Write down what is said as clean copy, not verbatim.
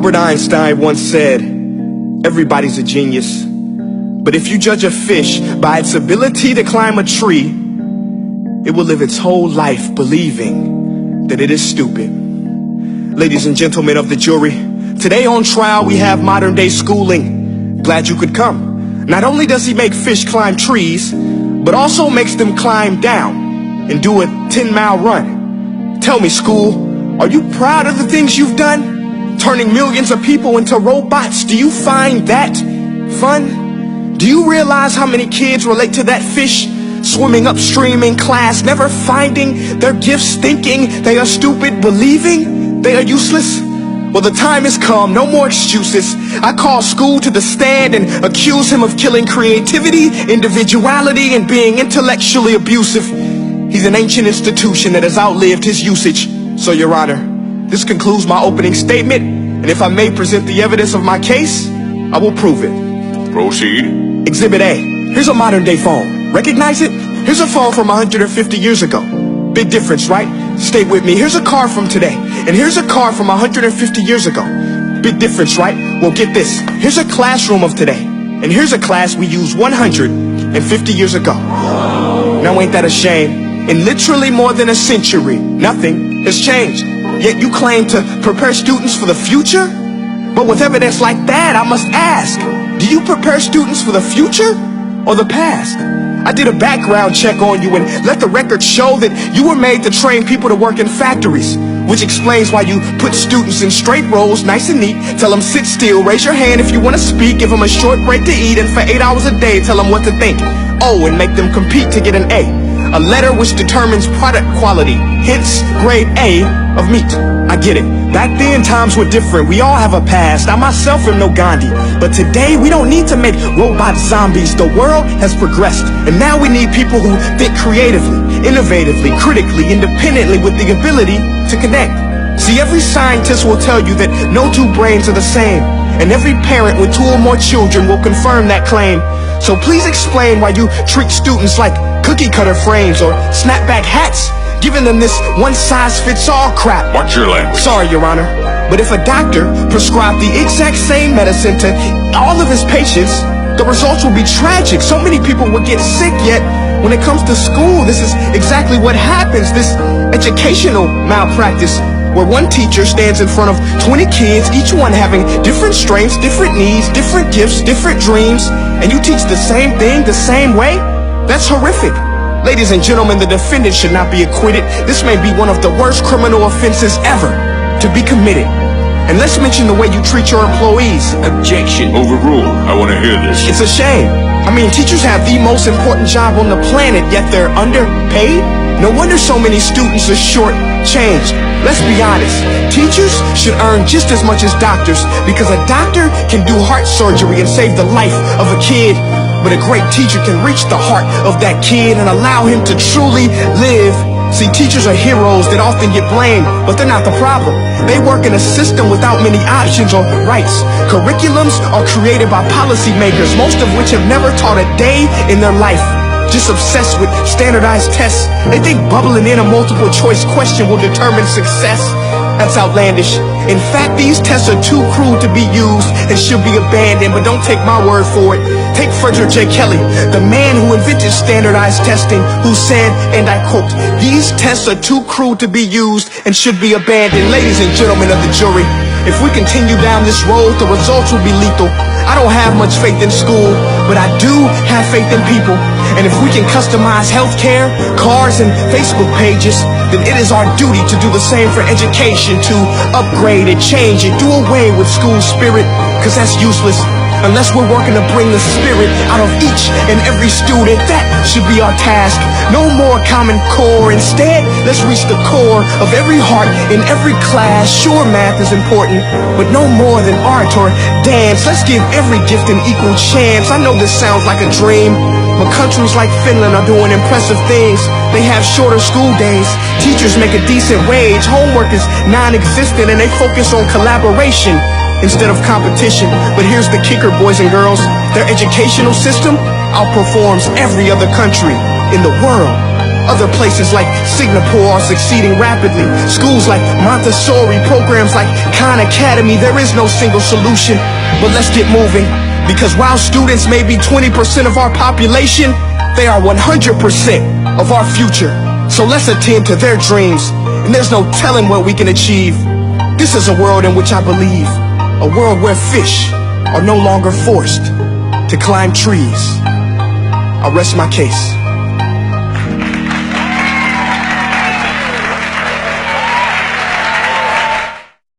Albert Einstein once said, everybody's a genius, but if you judge a fish by its ability to climb a tree, it will live its whole life believing that it is stupid. Ladies and gentlemen of the jury, today on trial we have modern day schooling. Glad you could come. Not only does he make fish climb trees, but also makes them climb down and do a 10-mile run. Tell me, school, are you proud of the things you've done? Turning millions of people into robots, do you find that fun? Do you realize how many kids relate to that fish swimming upstream in class, never finding their gifts, thinking they are stupid, believing they are useless? Well, the time has come, no more excuses. I call school to the stand and accuse him of killing creativity, individuality, and being intellectually abusive. He's an ancient institution that has outlived his usage. So, Your Honor, this concludes my opening statement, and if I may present the evidence of my case, I will prove it. Proceed. Exhibit A. Here's a modern day phone. Recognize it? Here's a phone from 150 years ago. Big difference, right? Stay with me. Here's a car from today, and here's a car from 150 years ago. Big difference, right? Well, get this. Here's a classroom of today, and here's a class we used 150 years ago. Now, ain't that a shame? In literally more than a century, nothing has changed. Yet you claim to prepare students for the future? But with evidence like that, I must ask, do you prepare students for the future or the past? I did a background check on you and let the record show that you were made to train people to work in factories, which explains why you put students in straight rows, nice and neat, tell them sit still, raise your hand if you want to speak, give them a short break to eat, and for 8 hours a day, tell them what to think. Oh, and make them compete to get an A letter which determines product quality, hence grade A of meat. I get it. Back then, times were different. We all have a past. I myself am no Gandhi. But today, we don't need to make robot zombies. The world has progressed. And now we need people who think creatively, innovatively, critically, independently, with the ability to connect. See, every scientist will tell you that no two brains are the same. And every parent with 2 or more children will confirm that claim. So please explain why you treat students like cookie cutter frames or snapback hats, giving them this one-size-fits-all crap. Watch your language. Sorry, Your Honor, but if a doctor prescribed the exact same medicine to all of his patients, the results will be tragic. So many people will get sick, yet when it comes to school, this is exactly what happens. This educational malpractice, where one teacher stands in front of 20 kids, each one having different strengths, different needs, different gifts, different dreams, and you teach the same thing the same way? That's horrific. Ladies and gentlemen, the defendant should not be acquitted. This may be one of the worst criminal offenses ever to be committed. And let's mention the way you treat your employees. Objection. Overruled. I want to hear this. It's a shame. I mean, teachers have the most important job on the planet, yet they're underpaid? No wonder so many students are short-changed. Let's be honest. Teachers should earn just as much as doctors, because a doctor can do heart surgery and save the life of a kid, but a great teacher can reach the heart of that kid and allow him to truly live. See, teachers are heroes that often get blamed, but they're not the problem. They work in a system without many options or rights. Curriculums are created by policymakers, most of which have never taught a day in their life. Just obsessed with standardized tests. They think bubbling in a multiple choice question will determine success. That's outlandish. In fact, these tests are too crude to be used and should be abandoned, but don't take my word for it. Take Frederick J. Kelly, the man who invented standardized testing, who said, and I quote, "These tests are too crude to be used and should be abandoned." Ladies and gentlemen of the jury, if we continue down this road, the results will be lethal. I don't have much faith in school, but I do have faith in people. And if we can customize healthcare, cars, and Facebook pages, then it is our duty to do the same for education, to upgrade it, change it, do away with school spirit, because that's useless. Unless we're working to bring the spirit out of each and every student, that should be our task. No more Common Core. Instead, let's reach the core of every heart in every class. Sure, math is important, but no more than art or dance. Let's give every gift an equal chance. I know this sounds like a dream, but countries like Finland are doing impressive things. They have shorter school days. Teachers make a decent wage. Homework is non-existent, and they focus on collaboration instead of competition. But here's the kicker, boys and girls. Their educational system outperforms every other country in the world. Other places like Singapore are succeeding rapidly. Schools like Montessori, programs like Khan Academy. There is no single solution, but let's get moving. Because while students may be 20% of our population, they are 100% of our future. So let's attend to their dreams, and there's no telling what we can achieve. This is a world in which I believe, a world where fish are no longer forced to climb trees. I rest my case.